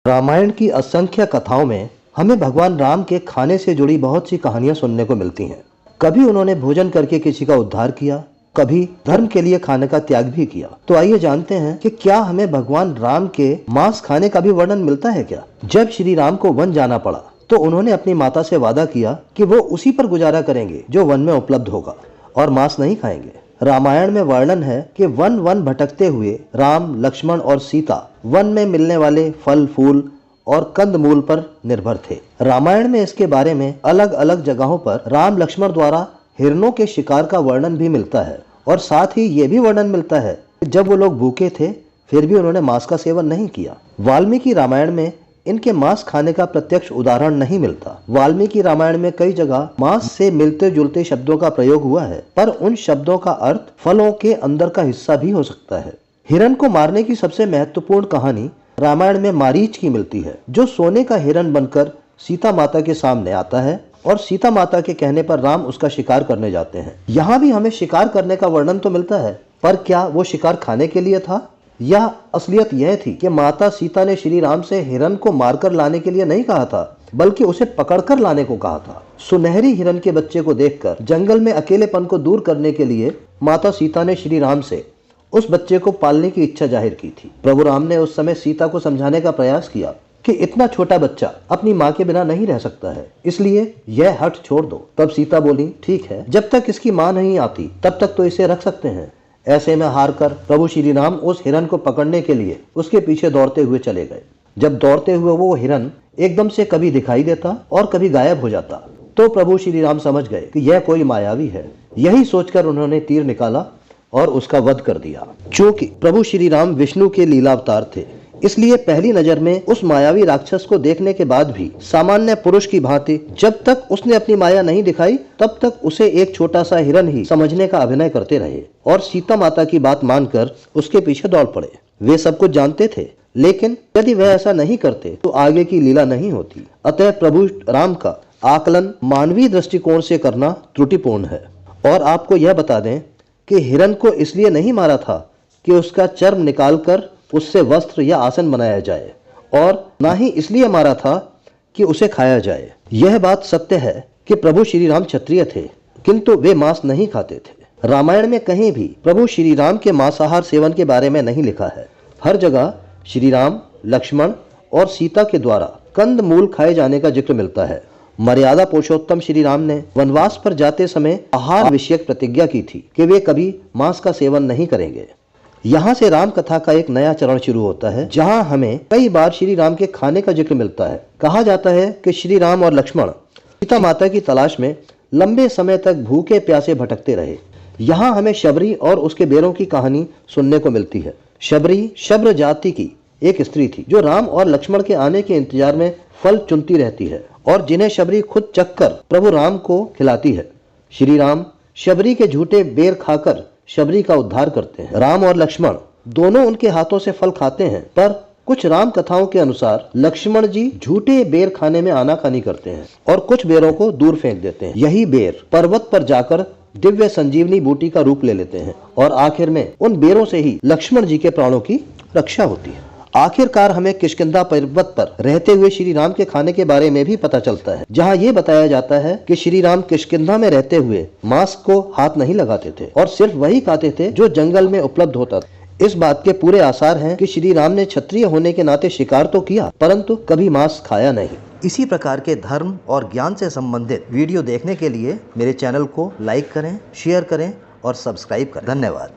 रामायण की असंख्य कथाओं में हमें भगवान राम के खाने से जुड़ी बहुत सी कहानियां सुनने को मिलती हैं। कभी उन्होंने भोजन करके किसी का उद्धार किया, कभी धर्म के लिए खाने का त्याग भी किया। तो आइए जानते हैं कि क्या हमें भगवान राम के मांस खाने का भी वर्णन मिलता है क्या। जब श्री राम को वन जाना पड़ा तो उन्होंने अपनी माता से वादा किया कि वो उसी पर गुजारा करेंगे जो वन में उपलब्ध होगा और मांस नहीं खाएंगे। रामायण में वर्णन है कि वन वन भटकते हुए राम, लक्ष्मण और सीता वन में मिलने वाले फल फूल और कंद मूल पर निर्भर थे। रामायण में इसके बारे में अलग अलग जगहों पर राम लक्ष्मण द्वारा हिरणों के शिकार का वर्णन भी मिलता है और साथ ही ये भी वर्णन मिलता है कि जब वो लोग भूखे थे फिर भी उन्होंने मांस का सेवन नहीं किया। वाल्मीकि रामायण में इनके मांस खाने का प्रत्यक्ष उदाहरण नहीं मिलता। वाल्मीकि रामायण में कई जगह मांस से मिलते जुलते शब्दों का प्रयोग हुआ है, पर उन शब्दों का अर्थ फलों के अंदर का हिस्सा भी हो सकता है। हिरण को मारने की सबसे महत्वपूर्ण कहानी रामायण में मारीच की मिलती है, जो सोने का हिरण बनकर सीता माता के सामने आता है और सीता माता के कहने पर राम उसका शिकार करने जाते हैं। यहाँ भी हमें शिकार करने का वर्णन तो मिलता है, पर क्या वो शिकार खाने के लिए था? यह असलियत यह थी कि माता सीता ने श्री राम से हिरण को मारकर लाने के लिए नहीं कहा था, बल्कि उसे पकड़कर लाने को कहा था। सुनहरी हिरण के बच्चे को देखकर जंगल में अकेलेपन को दूर करने के लिए माता सीता ने श्री राम से उस बच्चे को पालने की इच्छा जाहिर की थी। प्रभु राम ने उस समय सीता को समझाने का प्रयास किया कि इतना छोटा बच्चा अपनी माँ के बिना नहीं रह सकता है, इसलिए यह हठ छोड़ दो। तब सीता बोली, ठीक है, जब तक इसकी माँ नहीं आती तब तक तो इसे रख सकते हैं। ऐसे में हार कर प्रभु श्री राम उस हिरण को पकड़ने के लिए उसके पीछे दौड़ते हुए चले गए। जब दौड़ते हुए वो हिरण एकदम से कभी दिखाई देता और कभी गायब हो जाता तो प्रभु श्री राम समझ गए कि यह कोई मायावी है। यही सोचकर उन्होंने तीर निकाला और उसका वध कर दिया। चूंकि प्रभु श्री राम विष्णु के लीला अवतार थे, इसलिए पहली नजर में उस मायावी राक्षस को देखने के बाद भी सामान्य पुरुष की भांति जब तक उसने अपनी माया नहीं दिखाई तब तक उसे एक छोटा सा हिरण ही समझने का अभिनय करते रहे और सीता माता की बात मानकर उसके पीछे दौड़ पड़े। वे सब कुछ जानते थे, लेकिन यदि वह ऐसा नहीं करते तो आगे की लीला नहीं होती। अतः प्रभु राम का आकलन मानवीय दृष्टिकोण से करना त्रुटिपूर्ण है। और आपको यह बता दें कि हिरण को इसलिए नहीं मारा था कि उसका चर्म निकालकर उससे वस्त्र या आसन बनाया जाए, और ना ही इसलिए मारा था कि उसे खाया जाए। यह बात सत्य है कि प्रभु श्री राम क्षत्रिय थे, किंतु वे मांस नहीं खाते थे। रामायण में कहीं भी प्रभु श्री राम के मांसाहार सेवन के बारे में नहीं लिखा है। हर जगह श्री राम, लक्ष्मण और सीता के द्वारा कंद मूल खाए जाने का जिक्र मिलता है। मर्यादा पुरुषोत्तम श्री राम ने वनवास पर जाते समय आहार विषयक प्रतिज्ञा की थी कि वे कभी मांस का सेवन नहीं करेंगे। यहाँ से राम कथा का एक नया चरण शुरू होता है, जहाँ हमें कई बार श्री राम के खाने का जिक्र मिलता है। कहा जाता है कि श्री राम और लक्ष्मण सीता माता की तलाश में लंबे समय तक भूखे प्यासे भटकते रहे। यहाँ हमें शबरी और उसके बेरों की कहानी सुनने को मिलती है। शबरी शब्र जाति की एक स्त्री थी जो राम और लक्ष्मण के आने के इंतजार में फल चुनती रहती है और जिन्हें शबरी खुद चखकर प्रभु राम को खिलाती है। श्री राम शबरी के झूठे बेर खाकर शबरी का उद्धार करते हैं। राम और लक्ष्मण दोनों उनके हाथों से फल खाते हैं, पर कुछ राम कथाओं के अनुसार लक्ष्मण जी झूठे बेर खाने में आनाकानी करते हैं और कुछ बेरों को दूर फेंक देते हैं। यही बेर पर्वत पर जाकर दिव्य संजीवनी बूटी का रूप ले लेते हैं और आखिर में उन बेरों से ही लक्ष्मण जी के प्राणों की रक्षा होती है। आखिरकार हमें किष्किंधा पर्वत पर रहते हुए श्री राम के खाने के बारे में भी पता चलता है, जहाँ ये बताया जाता है कि श्री राम किष्किंधा में रहते हुए मांस को हाथ नहीं लगाते थे और सिर्फ वही खाते थे जो जंगल में उपलब्ध होता था। इस बात के पूरे आसार हैं कि श्री राम ने क्षत्रिय होने के नाते शिकार तो किया, परंतु कभी मांस खाया नहीं। इसी प्रकार के धर्म और ज्ञान से संबंधित वीडियो देखने के लिए मेरे चैनल को लाइक करें, शेयर करें और सब्सक्राइब करें। धन्यवाद।